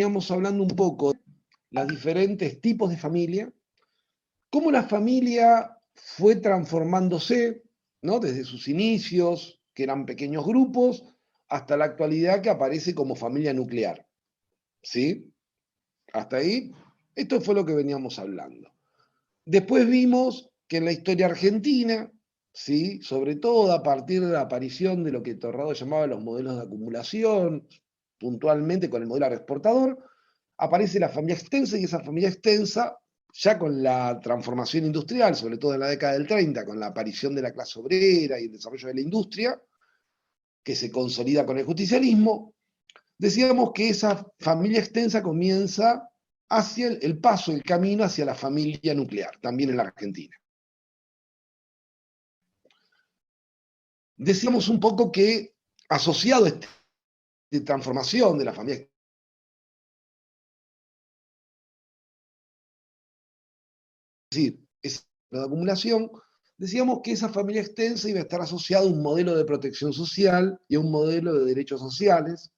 Estamos hablando un poco de los diferentes tipos de familia, cómo la familia fue transformándose, ¿no? Desde sus inicios, que eran pequeños grupos, hasta la actualidad que aparece como familia nuclear. ¿Sí? Hasta ahí, esto fue lo que veníamos hablando. Después vimos que en la historia argentina, ¿sí? Sobre todo a partir de la aparición de lo que Torrado llamaba los modelos de acumulación, puntualmente con el modelo agroexportador, aparece la familia extensa y esa familia extensa, ya con la transformación industrial, sobre todo en la década del 30, con la aparición de la clase obrera y el desarrollo de la industria, que se consolida con el justicialismo, decíamos que esa familia extensa comienza hacia el paso, el camino hacia la familia nuclear, también en la Argentina. Decíamos un poco que asociado a esta transformación de la familia, es decir, esa acumulación, decíamos que esa familia extensa iba a estar asociada a un modelo de protección social y a un modelo de derechos sociales,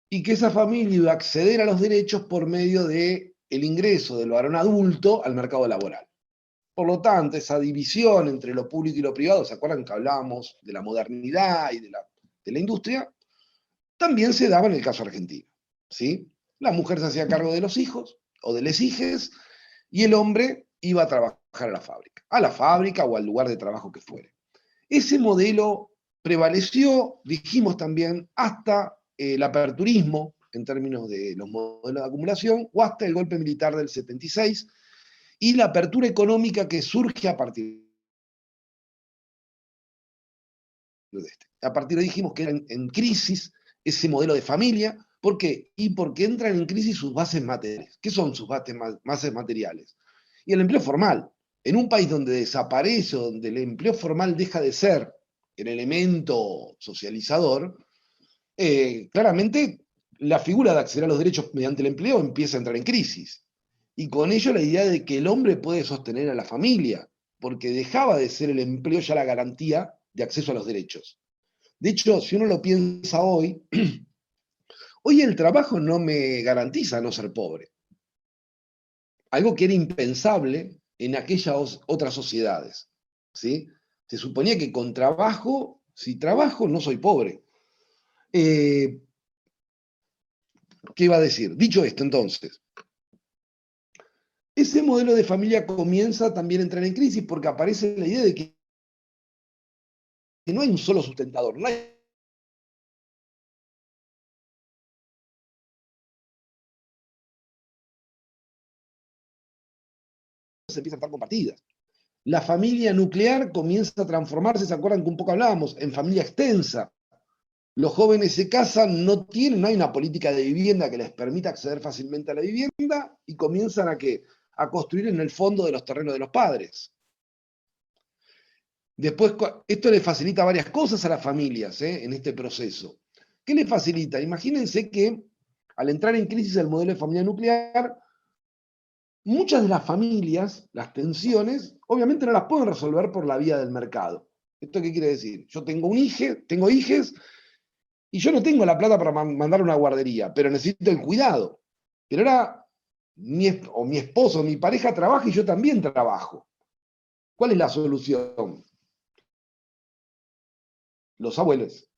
y que esa familia iba a acceder a los derechos por medio del ingreso del varón adulto al mercado laboral. Por lo tanto, esa división entre lo público y lo privado, ¿se acuerdan que hablábamos de la modernidad y de la industria? También se daba en el caso argentino, ¿sí? La mujer se hacía cargo de los hijos o de les hijes y el hombre iba a trabajar a la fábrica o al lugar de trabajo que fuere. Ese modelo prevaleció, dijimos también, hasta el aperturismo en términos de los modelos de acumulación o hasta el golpe militar del 76 y la apertura económica que surge a partir de este. A partir de ahí dijimos que era en crisis ese modelo de familia. ¿Por qué? Y porque entran en crisis sus bases materiales. ¿Qué son sus bases materiales? Y el empleo formal. En un país donde desaparece, donde el empleo formal deja de ser el elemento socializador, claramente la figura de acceder a los derechos mediante el empleo empieza a entrar en crisis. Y con ello la idea de que el hombre puede sostener a la familia, porque dejaba de ser el empleo ya la garantía de acceso a los derechos. De hecho, si uno lo piensa hoy, hoy el trabajo no me garantiza no ser pobre. Algo que era impensable en aquellas otras sociedades. ¿Sí? Se suponía que con trabajo, si trabajo, no soy pobre. ¿Qué iba a decir? Dicho esto, entonces, ese modelo de familia comienza también a entrar en crisis porque aparece la idea de que no hay un solo sustentador, no hay se empiezan a estar compartidas. La familia nuclear comienza a transformarse, ¿se acuerdan que un poco hablábamos? En familia extensa. Los jóvenes se casan, no hay una política de vivienda que les permita acceder fácilmente a la vivienda y comienzan a construir en el fondo de los terrenos de los padres. Después, esto le facilita varias cosas a las familias en este proceso. ¿Qué le facilita? Imagínense que al entrar en crisis el modelo de familia nuclear, muchas de las familias, las tensiones, obviamente no las pueden resolver por la vía del mercado. ¿Esto qué quiere decir? Yo tengo tengo hijes, y yo no tengo la plata para mandar a una guardería, pero necesito el cuidado. Pero ahora mi esposo, mi pareja trabaja y yo también trabajo. ¿Cuál es la solución? Los abuelos.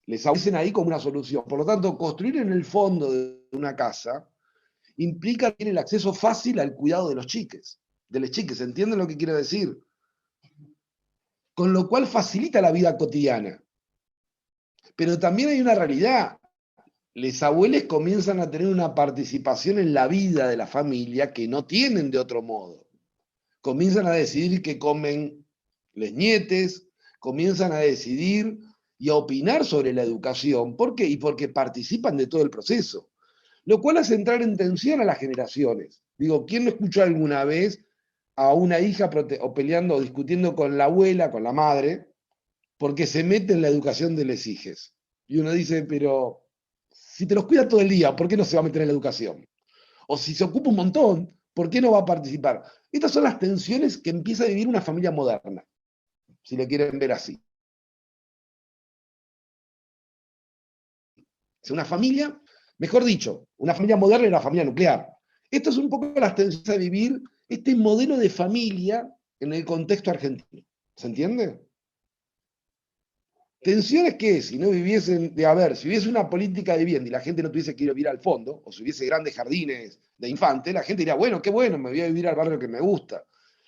Les aparecen ahí como una solución. Por lo tanto, construir en el fondo de una casa implica tener el acceso fácil al cuidado de los chiques, de las chiques. ¿Entienden lo que quiero decir? Con lo cual facilita la vida cotidiana. Pero también hay una realidad. Los abuelos comienzan a tener una participación en la vida de la familia que no tienen de otro modo. Comienzan a decidir qué comen les nietes, comienzan a decidir y a opinar sobre la educación. ¿Por qué? Y porque participan de todo el proceso. Lo cual hace entrar en tensión a las generaciones. Digo, ¿quién no escuchó alguna vez a una hija o peleando o discutiendo con la abuela, con la madre, porque se mete en la educación de los hijos? Y uno dice, pero si te los cuida todo el día, ¿por qué no se va a meter en la educación? O si se ocupa un montón, ¿por qué no va a participar? Estas son las tensiones que empieza a vivir una familia moderna, si lo quieren ver así. Es una familia, Mejor dicho, una familia moderna y una familia nuclear. Esto es un poco las tendencias de vivir este modelo de familia en el contexto argentino. ¿Se entiende? Tensiones que si no viviesen, si hubiese una política de vivienda y la gente no tuviese que ir a vivir al fondo, o si hubiese grandes jardines de infante, la gente diría, bueno, qué bueno, me voy a vivir al barrio que me gusta.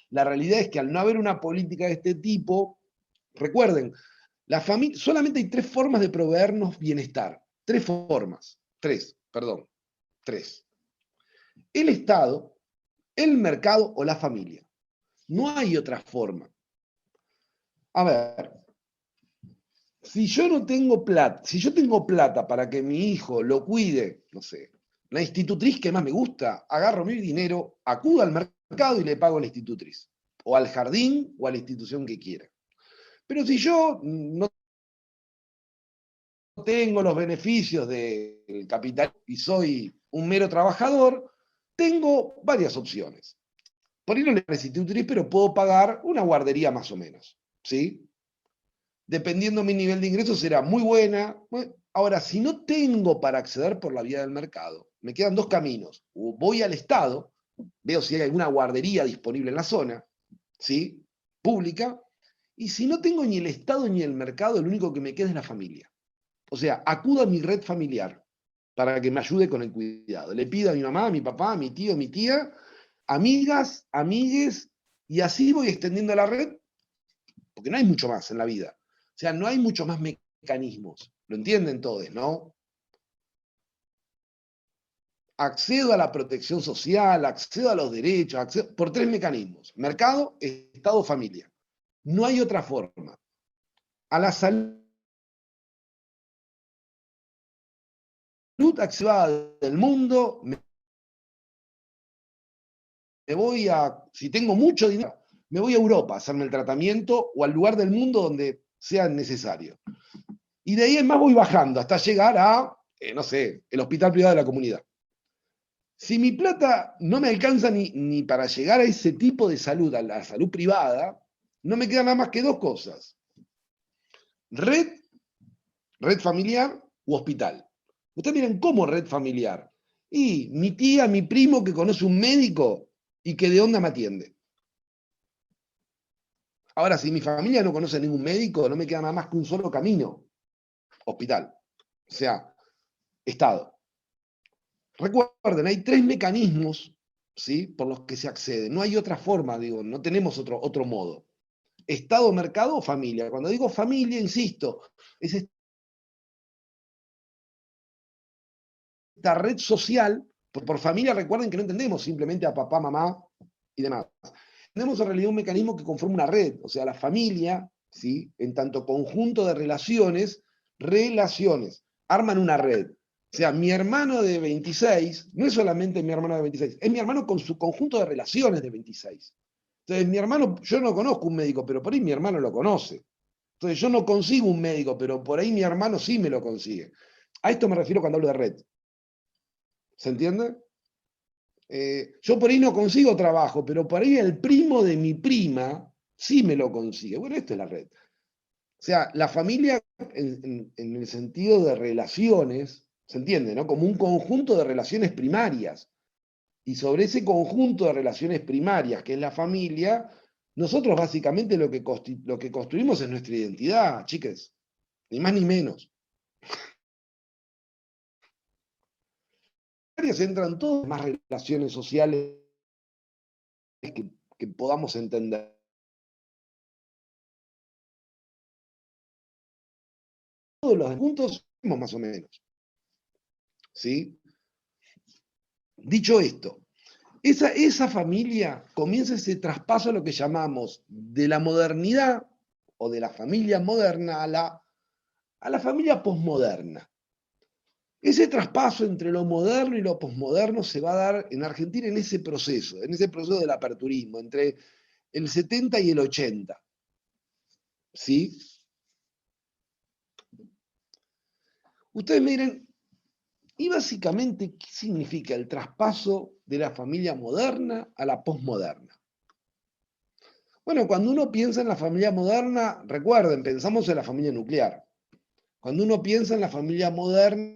La realidad es que al no haber una política de este tipo, recuerden, solamente hay tres formas de proveernos bienestar. Tres. El Estado, el mercado o la familia. No hay otra forma. A ver, si yo no tengo plata, si yo tengo plata para que mi hijo lo cuide, no sé, la institutriz que más me gusta, agarro mi dinero, acudo al mercado y le pago a la institutriz, o al jardín o a la institución que quiera. Pero si yo no tengo los beneficios del capital y soy un mero trabajador, tengo varias opciones. Por ahí no le institutriz, pero puedo pagar una guardería más o menos, ¿sí? Dependiendo de mi nivel de ingresos, será muy buena. Ahora, si no tengo para acceder por la vía del mercado, me quedan dos caminos. O voy al Estado, veo si hay alguna guardería disponible en la zona, ¿sí? Pública, y si no tengo ni el Estado ni el mercado, lo único que me queda es la familia. O sea, acudo a mi red familiar para que me ayude con el cuidado. Le pido a mi mamá, a mi papá, a mi tío, a mi tía, amigas, amigues, y así voy extendiendo la red, porque no hay mucho más en la vida. O sea, no hay muchos más mecanismos. Lo entienden todos, ¿no? Accedo a la protección social, accedo a los derechos, por tres mecanismos. Mercado, Estado, familia. No hay otra forma. A la salud accesible del mundo, me voy si tengo mucho dinero, me voy a Europa a hacerme el tratamiento o al lugar del mundo donde sea necesario. Y de ahí en más voy bajando hasta llegar a, no sé, el hospital privado de la comunidad. Si mi plata no me alcanza ni para llegar a ese tipo de salud, a la salud privada, no me queda nada más que dos cosas. Red familiar u hospital. Ustedes miren cómo red familiar. Y mi tía, mi primo que conoce un médico y que de onda me atiende. Ahora, si mi familia no conoce ningún médico, no me queda nada más que un solo camino. Hospital. O sea, Estado. Recuerden, hay tres mecanismos, ¿sí?, por los que se accede. No hay otra forma, digo, no tenemos otro modo. Estado, mercado o familia. Cuando digo familia, insisto, es esta red social. Por familia, recuerden que no entendemos simplemente a papá, mamá y demás. Tenemos en realidad un mecanismo que conforma una red, o sea, la familia, ¿sí?, en tanto conjunto de relaciones, arman una red. O sea, mi hermano de 26 no es solamente mi hermano de 26, es mi hermano con su conjunto de relaciones de 26. Entonces, mi hermano, yo no conozco un médico, pero por ahí mi hermano lo conoce. Entonces, yo no consigo un médico, pero por ahí mi hermano sí me lo consigue. A esto me refiero cuando hablo de red. ¿Se entiende? Yo por ahí no consigo trabajo, pero por ahí el primo de mi prima sí me lo consigue. Bueno, esto es la red. O sea, la familia en el sentido de relaciones, ¿se entiende, no? Como un conjunto de relaciones primarias. Y sobre ese conjunto de relaciones primarias, que es la familia, nosotros básicamente lo que construimos es nuestra identidad, chiques. Ni más ni menos. Entran todas las relaciones sociales que podamos entender. Todos los puntos, más o menos. ¿Sí? Dicho esto, esa familia comienza ese traspaso a lo que llamamos de la modernidad o de la familia moderna a la familia posmoderna. Ese traspaso entre lo moderno y lo posmoderno se va a dar en Argentina en ese proceso del aperturismo, entre el 70 y el 80. ¿Sí? Ustedes miren, y básicamente, ¿qué significa el traspaso de la familia moderna a la posmoderna? Bueno, cuando uno piensa en la familia moderna, recuerden, pensamos en la familia nuclear. Cuando uno piensa en la familia moderna,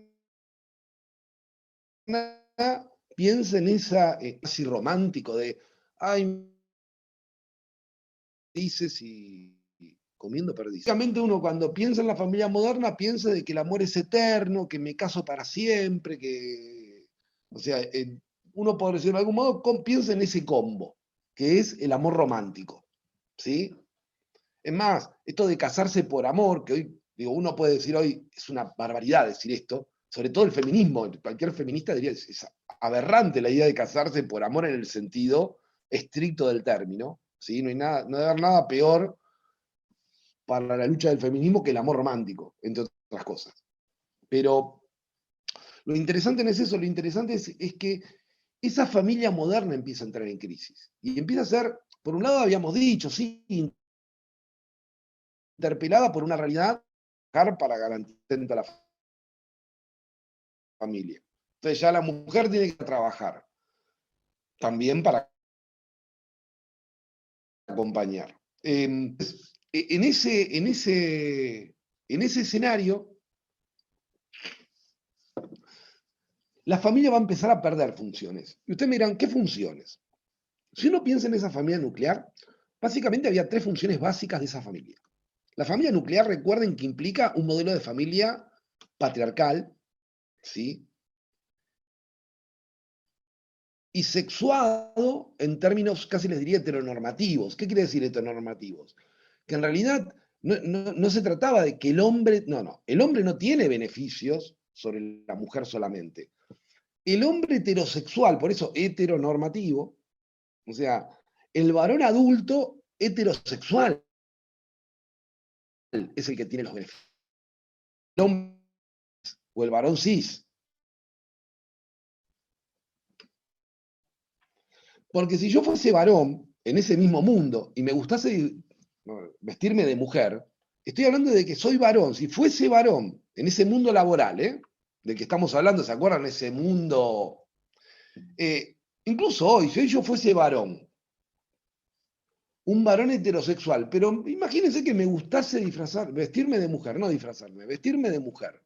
piensa en esa, así romántico de, ay, dices y comiendo perdices. Básicamente uno cuando piensa en la familia moderna piensa de que el amor es eterno, que me caso para siempre, que, o sea, uno por decirlo de algún modo piensa en ese combo, que es el amor romántico, ¿sí? Es más, esto de casarse por amor, que hoy, digo, uno puede decir hoy, es una barbaridad decir esto, sobre todo el feminismo, cualquier feminista diría, es aberrante la idea de casarse por amor en el sentido estricto del término, ¿sí? No hay nada, no debe haber nada peor para la lucha del feminismo que el amor romántico, entre otras cosas. Pero lo interesante no es eso, lo interesante es que esa familia moderna empieza a entrar en crisis. Y empieza a ser, por un lado habíamos dicho, sí, interpelada por una realidad para garantizar a la familia. Entonces ya la mujer tiene que trabajar, también para acompañar. En ese escenario, la familia va a empezar a perder funciones. Y ustedes me dirán, ¿qué funciones? Si uno piensa en esa familia nuclear, básicamente había tres funciones básicas de esa familia. La familia nuclear, recuerden que implica un modelo de familia patriarcal, ¿sí? Y sexuado en términos casi les diría heteronormativos. ¿Qué quiere decir heteronormativos? Que en realidad no se trataba de que el hombre, el hombre no tiene beneficios sobre la mujer solamente. El hombre heterosexual, por eso heteronormativo, o sea, el varón adulto heterosexual es el que tiene los beneficios. El hombre o el varón cis. Porque si yo fuese varón en ese mismo mundo y me gustase vestirme de mujer, estoy hablando de que soy varón. Si fuese varón en ese mundo laboral, del que estamos hablando, ¿se acuerdan? Ese mundo. Incluso hoy, si hoy yo fuese varón, un varón heterosexual, pero imagínense que me gustase vestirme de mujer, no disfrazarme, vestirme de mujer.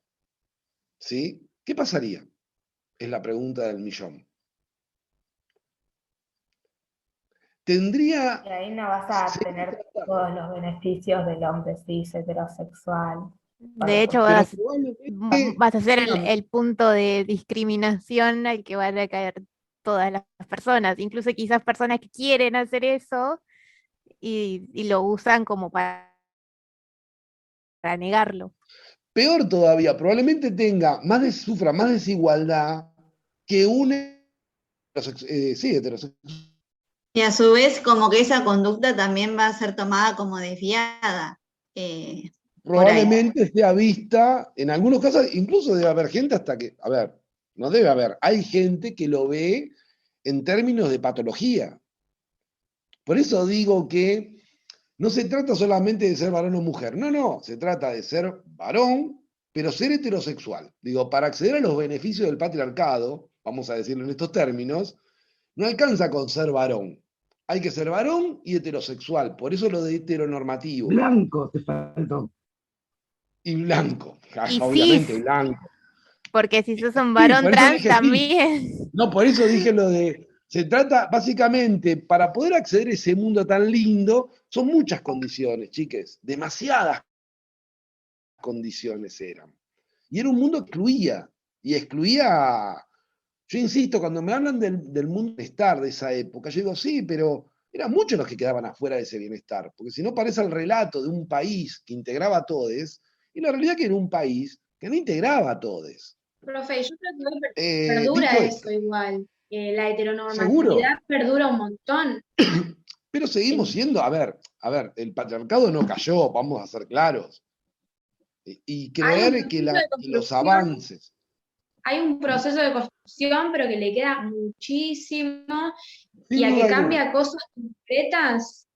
¿Sí? ¿Qué pasaría? Es la pregunta del millón. Tendría. Y ahí no vas a tener todos los beneficios del hombre cis heterosexual. De hecho, Pero probablemente. vas a ser el punto de discriminación al que van a caer todas las personas, incluso quizás personas que quieren hacer eso y lo usan como para negarlo. Peor todavía, probablemente sufra más desigualdad que sí, heterosexual. Y a su vez, como que esa conducta también va a ser tomada como desviada. Por ahí. Probablemente sea vista, en algunos casos, incluso debe haber gente hasta que, a ver, no debe haber, hay gente que lo ve en términos de patología. Por eso digo que no se trata solamente de ser varón o mujer, no, se trata de ser varón, pero ser heterosexual. Digo, para acceder a los beneficios del patriarcado, vamos a decirlo en estos términos, no alcanza con ser varón. Hay que ser varón y heterosexual, por eso lo de heteronormativo. Blanco te faltó. Y blanco, Y obviamente cis, blanco. porque si sos un Sí, varón por eso trans dije sí. también. No, por eso dije lo de. Se trata, básicamente, para poder acceder a ese mundo tan lindo, son muchas condiciones, chiques. Demasiadas condiciones eran. Y era un mundo que excluía. Y excluía. Yo insisto, cuando me hablan del mundo bienestar de esa época, yo digo, sí, pero eran muchos los que quedaban afuera de ese bienestar. Porque si no, parece el relato de un país que integraba a todos, y la realidad que era un país que no integraba a todos. Profe, yo creo que perdura Dicho eso esto, igual. La seguro. heteronormatividad perdura un montón. Pero seguimos siendo, el patriarcado no cayó, vamos a ser claros. Y Hay un creer que, proceso de que los construcción, avances. hay un proceso de construcción, pero que le queda muchísimo. Y Sin a duda que alguna. cambia cosas concretas,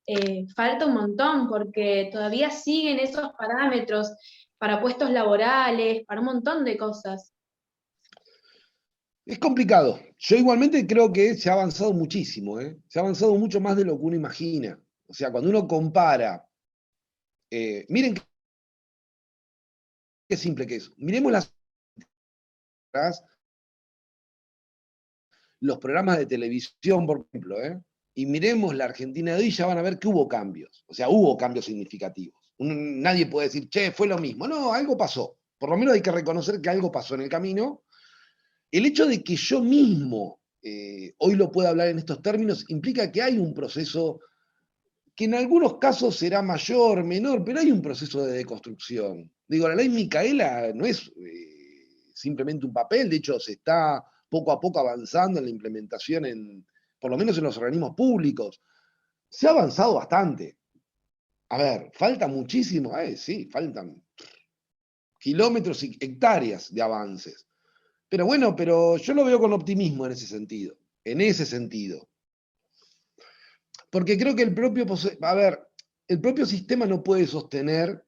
falta un montón, porque todavía siguen esos parámetros para puestos laborales, para un montón de cosas. Es complicado. Yo igualmente creo que se ha avanzado muchísimo, ¿eh? Se ha avanzado mucho más de lo que uno imagina. O sea, cuando uno compara, miren qué simple que es. Miremos las los programas de televisión, por ejemplo, y miremos la Argentina de hoy, ya van a ver que hubo cambios. O sea, hubo cambios significativos. Nadie puede decir, che, fue lo mismo. No, algo pasó. Por lo menos hay que reconocer que algo pasó en el camino. El hecho de que yo mismo hoy lo pueda hablar en estos términos implica que hay un proceso que en algunos casos será mayor, menor, pero hay un proceso de deconstrucción. Digo, la ley Micaela no es simplemente un papel, de hecho se está poco a poco avanzando en la implementación, por lo menos en los organismos públicos. Se ha avanzado bastante. A ver, falta muchísimo, sí, faltan kilómetros y hectáreas de avances. Pero bueno, pero yo lo veo con optimismo en ese sentido. Porque creo que el propio sistema no puede sostener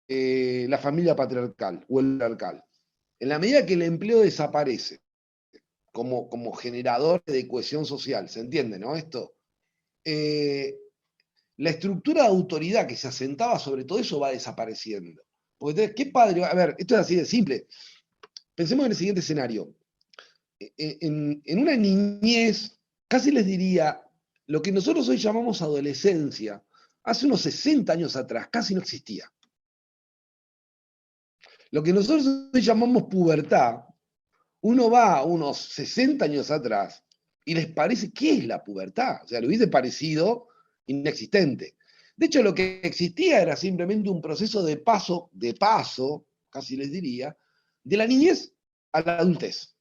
la familia patriarcal o el patriarcal. En la medida que el empleo desaparece como generador de cohesión social, ¿se entiende, no? Esto, la estructura de autoridad que se asentaba sobre todo eso va desapareciendo. Porque, ¿qué padre? A ver, esto es así de simple. Pensemos en el siguiente escenario. En una niñez, casi les diría, lo que nosotros hoy llamamos adolescencia, hace unos 60 años atrás casi no existía. Lo que nosotros hoy llamamos pubertad, uno va a unos 60 años atrás y les parece, ¿qué es la pubertad? O sea, le hubiese parecido inexistente. De hecho, lo que existía era simplemente un proceso de paso, casi les diría, de la niñez a la adultez.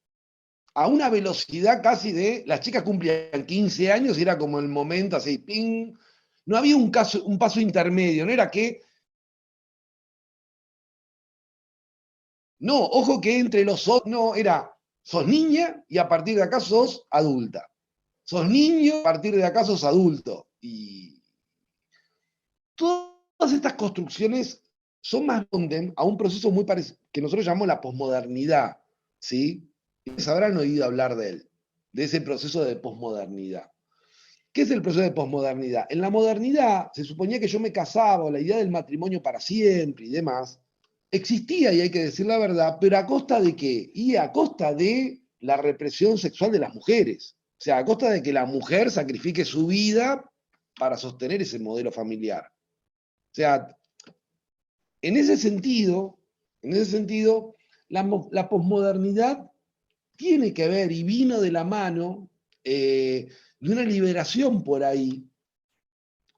A una velocidad casi de, las chicas cumplían 15 años y era como el momento así, ping. No había un paso intermedio, no era que... No, ojo que entre los... No, era, sos niña y a partir de acá sos adulta. Sos niño, a partir de acá sos adulto. Y todas estas construcciones son más responden a un proceso muy parecido, que nosotros llamamos la posmodernidad, ¿sí? Ustedes habrán oído hablar de él, de ese proceso de posmodernidad. ¿Qué es el proceso de posmodernidad? En la modernidad se suponía que yo me casaba, o la idea del matrimonio para siempre y demás, existía, y hay que decir la verdad, pero ¿a costa de qué? Y a costa de la represión sexual de las mujeres. O sea, a costa de que la mujer sacrifique su vida para sostener ese modelo familiar. O sea, en ese sentido, la posmodernidad tiene que ver y vino de la mano de una liberación por ahí,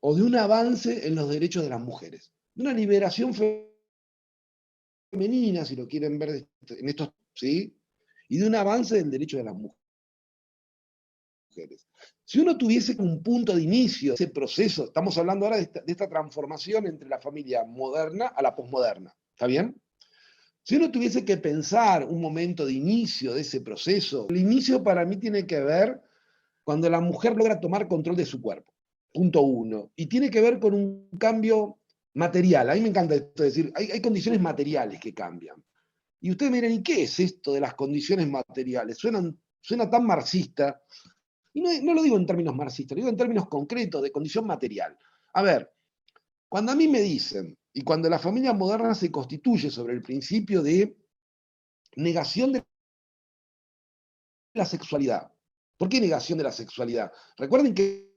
o de un avance en los derechos de las mujeres. De una liberación femenina, si lo quieren ver en estos, ¿sí? Y de un avance del derecho de las mujeres. Si uno tuviese un punto de inicio de ese proceso, estamos hablando ahora de esta transformación entre la familia moderna a la posmoderna, ¿está bien? Si uno tuviese que pensar un momento de inicio de ese proceso, el inicio para mí tiene que ver cuando la mujer logra tomar control de su cuerpo, punto uno, y tiene que ver con un cambio material. A mí me encanta esto de decir, hay condiciones materiales que cambian. Y ustedes me dirán, ¿y qué es esto de las condiciones materiales? Suena tan marxista. Y no lo digo en términos marxistas, lo digo en términos concretos de condición material. A ver, cuando a mí me dicen, y cuando la familia moderna se constituye sobre el principio de negación de la sexualidad. ¿Por qué negación de la sexualidad? Recuerden que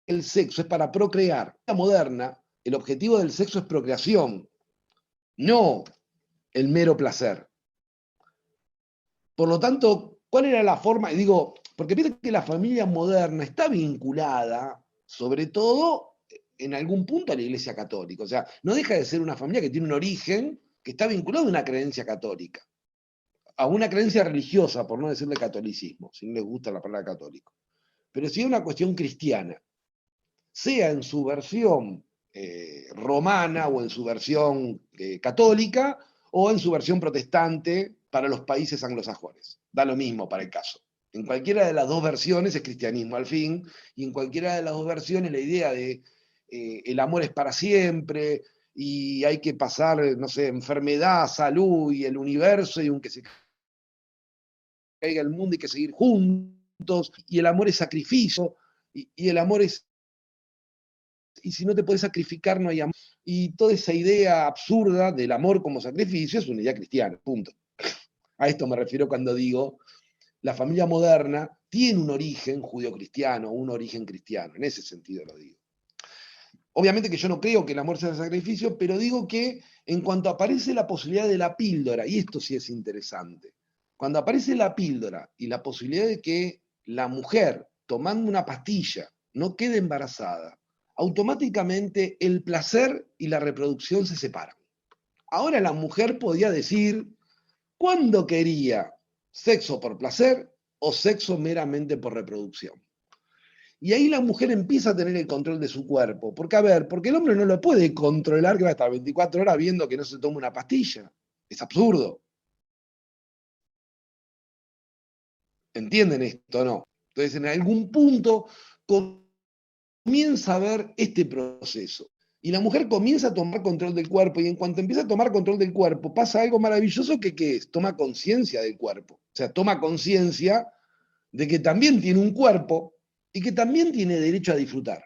el sexo es para procrear. En la moderna, el objetivo del sexo es procreación, no el mero placer. Por lo tanto, ¿cuál era la forma? Y digo, porque piensen que la familia moderna está vinculada, sobre todo, en algún punto a la Iglesia Católica. O sea, no deja de ser una familia que tiene un origen que está vinculado a una creencia católica. A una creencia religiosa, por no decirle catolicismo, si no les gusta la palabra católico. Pero sí es una cuestión cristiana. Sea en su versión romana o en su versión católica o en su versión protestante para los países anglosajones. Da lo mismo para el caso. En cualquiera de las dos versiones es cristianismo al fin, y en cualquiera de las dos versiones la idea de el amor es para siempre y hay que pasar, no sé, enfermedad, salud y el universo, y aunque se caiga el mundo hay que seguir juntos, y el amor es sacrificio, y el amor es... Y si no te puedes sacrificar, no hay amor. Y toda esa idea absurda del amor como sacrificio es una idea cristiana, punto. A esto me refiero cuando digo, la familia moderna tiene un origen judio-cristiano, un origen cristiano, en ese sentido lo digo. Obviamente que yo no creo que el amor sea el sacrificio, pero digo que en cuanto aparece la posibilidad de la píldora, y esto sí es interesante, cuando aparece la píldora y la posibilidad de que la mujer, tomando una pastilla, no quede embarazada, automáticamente el placer y la reproducción se separan. Ahora la mujer podía decir cuándo quería sexo por placer o sexo meramente por reproducción. Y ahí la mujer empieza a tener el control de su cuerpo. Porque, a ver, porque el hombre no lo puede controlar que va a estar 24 horas viendo que no se toma una pastilla. Es absurdo. ¿Entienden esto o no? Entonces, en algún punto comienza a ver este proceso. Y la mujer comienza a tomar control del cuerpo, y en cuanto empieza a tomar control del cuerpo, pasa algo maravilloso que ¿qué es? Toma conciencia del cuerpo. O sea, toma conciencia de que también tiene un cuerpo y que también tiene derecho a disfrutar.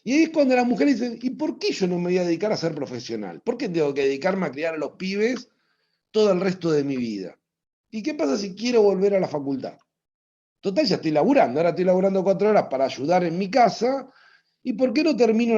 Y ahí es cuando las mujeres dicen, ¿y por qué yo no me voy a dedicar a ser profesional? ¿Por qué tengo que dedicarme a criar a los pibes todo el resto de mi vida? ¿Y qué pasa si quiero volver a la facultad? Total, ya estoy laburando, ahora estoy laburando 4 horas para ayudar en mi casa, ¿y por qué no termino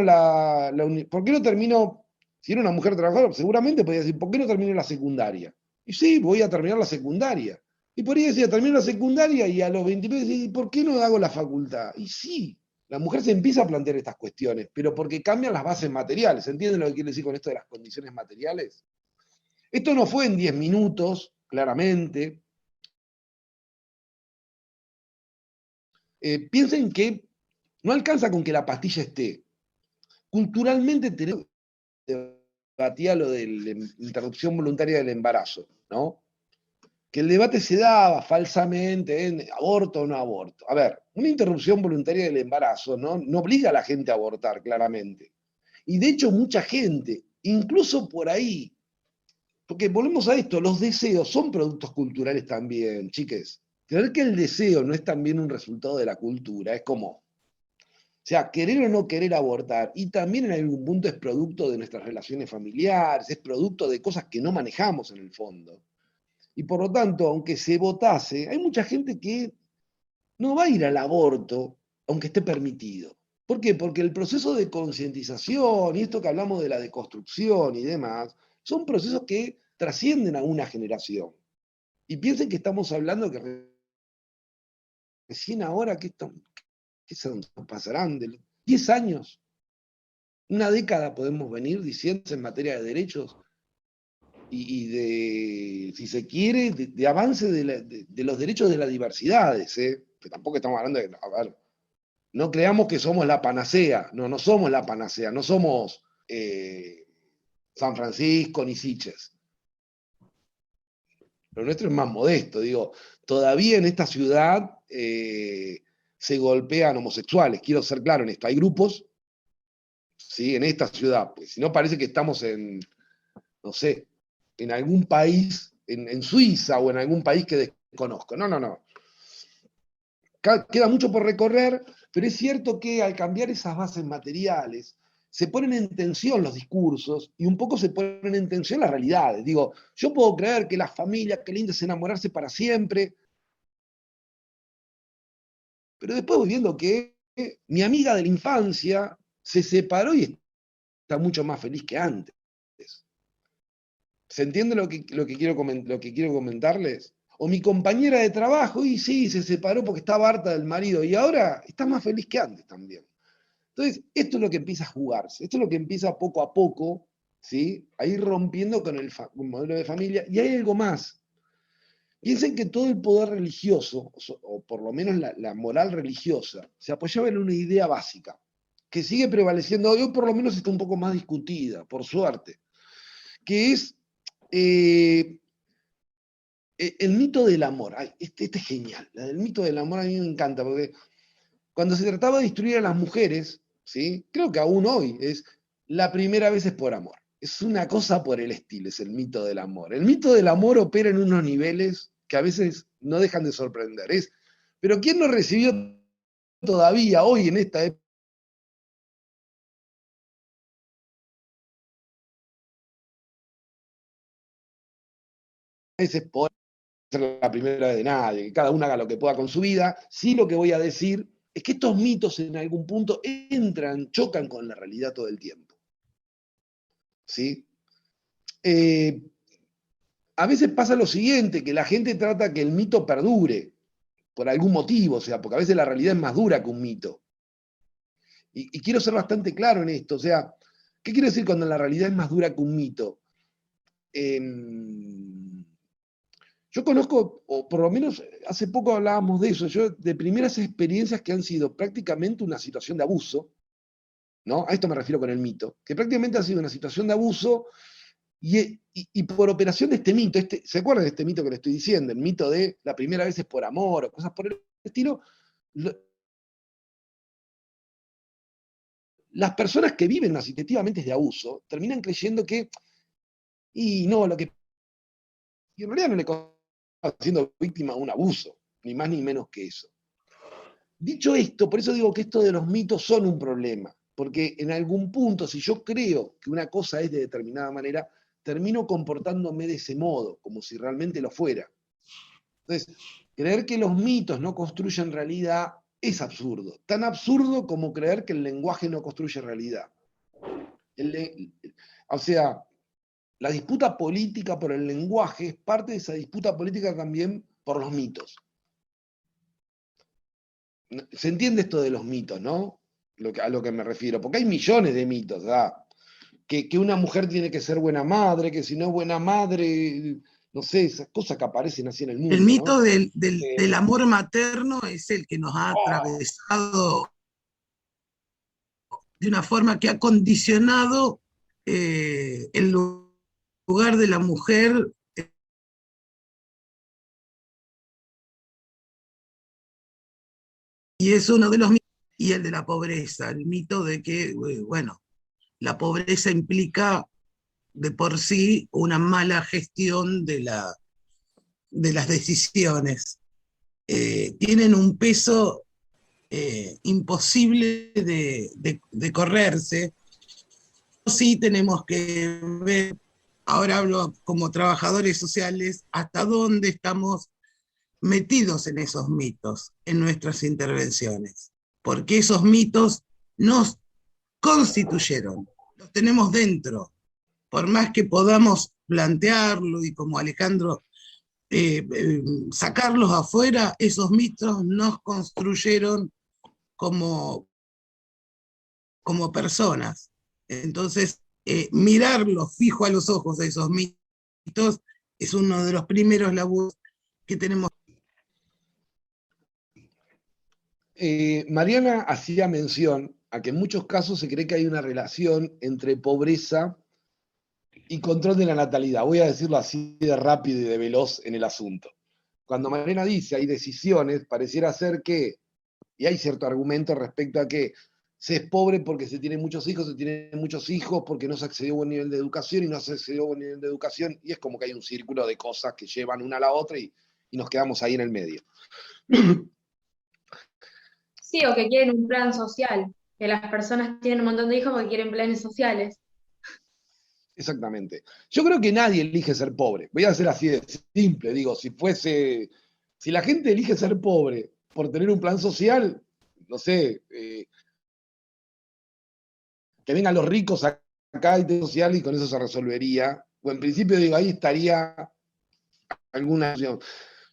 por qué no termino, si era una mujer trabajadora, seguramente podría decir, ¿por qué no termino la secundaria? Y sí, voy a terminar la secundaria. Y por ahí decía, termino la secundaria y a los 29, ¿y por qué no hago la facultad? Y sí, la mujer se empieza a plantear estas cuestiones, pero porque cambian las bases materiales. ¿Entienden lo que quiere decir con esto de las condiciones materiales? Esto no fue en 10 minutos, claramente. Piensen que no alcanza con que la pastilla esté. Culturalmente tenemos debatía lo de la interrupción voluntaria del embarazo, ¿no? Que el debate se daba falsamente en aborto o no aborto. A ver, una interrupción voluntaria del embarazo no obliga a la gente a abortar, claramente. Y de hecho mucha gente, incluso por ahí, porque volvemos a esto, los deseos son productos culturales también, chiques. Creer que el deseo no es también un resultado de la cultura, es como, o sea, querer o no querer abortar, y también en algún punto es producto de nuestras relaciones familiares, es producto de cosas que no manejamos en el fondo. Y por lo tanto, aunque se votase, hay mucha gente que no va a ir al aborto, aunque esté permitido. ¿Por qué? Porque el proceso de concientización y esto que hablamos de la deconstrucción y demás, son procesos que trascienden a una generación. Y piensen que estamos hablando que recién ahora, ¿qué pasarán? De 10 años, una década podemos venir diciendo en materia de derechos y de, si se quiere, de avance de los derechos de las diversidades, que tampoco estamos hablando de, a ver, no creamos que somos la panacea, no somos la panacea, no somos San Francisco ni Sitges. Lo nuestro es más modesto, digo, todavía en esta ciudad se golpean homosexuales, quiero ser claro en esto, hay grupos, ¿sí? En esta ciudad, pues si no parece que estamos en, no sé, en algún país, en Suiza o en algún país que desconozco. No. Queda mucho por recorrer, pero es cierto que al cambiar esas bases materiales, se ponen en tensión los discursos y un poco se ponen en tensión las realidades. Digo, yo puedo creer que la familia, qué lindo es enamorarse para siempre, pero después voy viendo que mi amiga de la infancia se separó y está mucho más feliz que antes. ¿Se entiende lo que quiero comentarles? O mi compañera de trabajo, y sí, se separó porque estaba harta del marido, y ahora está más feliz que antes también. Entonces, esto es lo que empieza a jugarse, esto es lo que empieza poco a poco, ¿sí? A ir rompiendo con el modelo de familia, y hay algo más. Piensen que todo el poder religioso, o por lo menos la moral religiosa, se apoyaba en una idea básica, que sigue prevaleciendo hoy, o por lo menos está un poco más discutida, por suerte, que es el mito del amor. Ay, este es genial. El mito del amor a mí me encanta, porque cuando se trataba de instruir a las mujeres, ¿sí? Creo que aún hoy es la primera vez es por amor. Es una cosa por el estilo, es el mito del amor. El mito del amor opera en unos niveles que a veces no dejan de sorprender. Pero ¿quién no recibió todavía hoy en esta época por ser la primera vez de nadie, que cada uno haga lo que pueda con su vida. Sí, lo que voy a decir es que estos mitos en algún punto entran, chocan con la realidad todo el tiempo. ¿Sí? A veces pasa lo siguiente, que la gente trata que el mito perdure, por algún motivo, o sea, porque a veces la realidad es más dura que un mito. Y quiero ser bastante claro en esto, o sea, ¿qué quiere decir cuando la realidad es más dura que un mito? Yo conozco, o por lo menos hace poco hablábamos de eso, yo de primeras experiencias que han sido prácticamente una situación de abuso, ¿no? A esto me refiero con el mito, que prácticamente ha sido una situación de abuso y por operación de este mito, ¿se acuerdan de este mito que le estoy diciendo? El mito de la primera vez es por amor o cosas por el estilo. Las personas que viven asociativamente de abuso terminan creyendo que, y no, lo que. Y en realidad no le está siendo víctima de un abuso, ni más ni menos que eso. Dicho esto, por eso digo que esto de los mitos son un problema, porque en algún punto, si yo creo que una cosa es de determinada manera, termino comportándome de ese modo, como si realmente lo fuera. Entonces, creer que los mitos no construyen realidad es absurdo. Tan absurdo como creer que el lenguaje no construye realidad. O sea, la disputa política por el lenguaje es parte de esa disputa política también por los mitos. ¿Se entiende esto de los mitos, no? A lo que me refiero. Porque hay millones de mitos, ¿verdad? Que una mujer tiene que ser buena madre, que si no es buena madre, no sé, esas cosas que aparecen así en el mundo. El mito, ¿no? del amor materno es el que nos ha atravesado de una forma que ha condicionado el lugar de la mujer. Y es uno de los mitos, y el de la pobreza, el mito de que, bueno, la pobreza implica de por sí una mala gestión de las decisiones. Tienen un peso imposible de correrse. Sí tenemos que ver, ahora hablo como trabajadores sociales, hasta dónde estamos metidos en esos mitos, en nuestras intervenciones, porque esos mitos nos constituyeron, los tenemos dentro, por más que podamos plantearlo y como Alejandro sacarlos afuera, esos mitos nos construyeron como personas. Entonces, mirarlos fijo a los ojos de esos mitos es uno de los primeros laburos que tenemos. Mariana hacía mención a que en muchos casos se cree que hay una relación entre pobreza y control de la natalidad. Voy a decirlo así de rápido y de veloz en el asunto. Cuando Mariana dice hay decisiones, pareciera ser que, y hay cierto argumento respecto a que se es pobre porque se tienen muchos hijos porque no se accedió a buen nivel de educación y no se accedió a buen nivel de educación, y es como que hay un círculo de cosas que llevan una a la otra y nos quedamos ahí en el medio. Sí, o que quieren un plan social, que las personas tienen un montón de hijos porque quieren planes sociales. Exactamente. Yo creo que nadie elige ser pobre. Voy a hacer así de simple. Digo, si la gente elige ser pobre por tener un plan social, no sé, que vengan los ricos acá y tener social y con eso se resolvería. O en principio digo, ahí estaría alguna opción.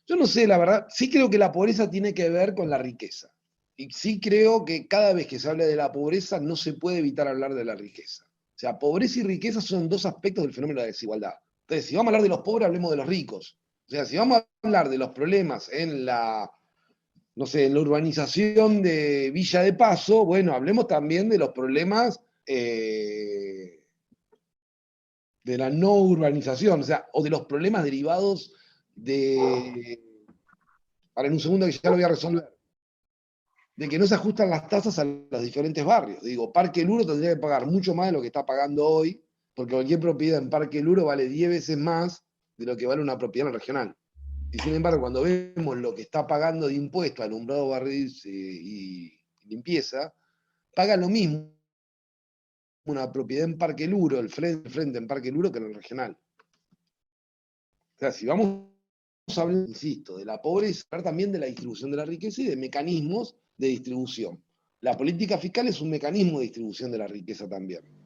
Yo no sé, la verdad, sí creo que la pobreza tiene que ver con la riqueza. Y sí creo que cada vez que se habla de la pobreza no se puede evitar hablar de la riqueza. O sea, pobreza y riqueza son dos aspectos del fenómeno de la desigualdad. Entonces, si vamos a hablar de los pobres, hablemos de los ricos. O sea, si vamos a hablar de los problemas en la urbanización de Villa de Paso, bueno, hablemos también de los problemas de la no urbanización, o sea, o de los problemas derivados de. Ahora, en un segundo que ya lo voy a resolver. De que no se ajustan las tasas a los diferentes barrios. Digo, Parque Luro tendría que pagar mucho más de lo que está pagando hoy, porque cualquier propiedad en Parque Luro vale 10 veces más de lo que vale una propiedad en el regional. Y sin embargo, cuando vemos lo que está pagando de impuestos, alumbrado, barrido y limpieza, paga lo mismo una propiedad en Parque Luro, el frente en Parque Luro, que en el regional. O sea, si vamos hablando, insisto, de la pobreza, hablar también de la distribución de la riqueza y de mecanismos de distribución. La política fiscal es un mecanismo de distribución de la riqueza también.